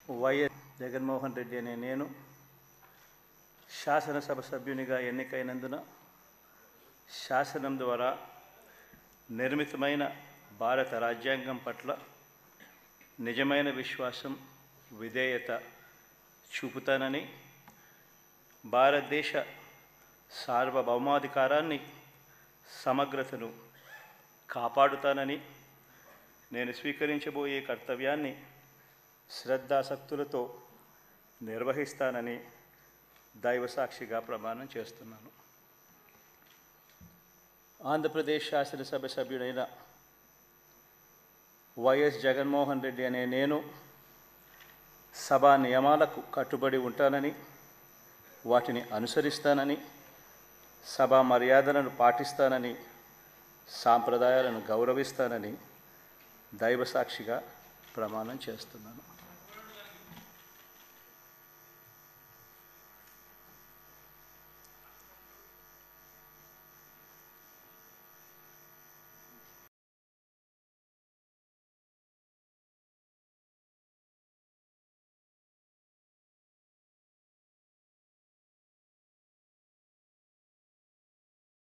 YS Jaganmohan Reddy అనే నేను శాసనసభ సభ్యునిగా ఎన్నికైనందున శాసనం ద్వారా నిర్మితమైన భారత రాజ్యాంగం పట్ల నిజమైన విశ్వాసం, విధేయత చూపుతానని, భారతదేశ సార్వభౌమాధికారాన్ని, సమగ్రతను కాపాడుతానని, నేను స్వీకరించబోయే కర్తవ్యాన్ని శ్రద్ధాసక్తులతో నిర్వహిస్తానని దైవసాక్షిగా ప్రమాణం చేస్తున్నాను. ఆంధ్రప్రదేశ్ శాసనసభ సభ్యుడైన వైఎస్ జగన్మోహన్ రెడ్డి అనే నేను సభా నియమాలకు కట్టుబడి ఉంటానని, వాటిని అనుసరిస్తానని, సభా మర్యాదలను పాటిస్తానని, సాంప్రదాయాలను గౌరవిస్తానని దైవసాక్షిగా ప్రమాణం చేస్తున్నాను.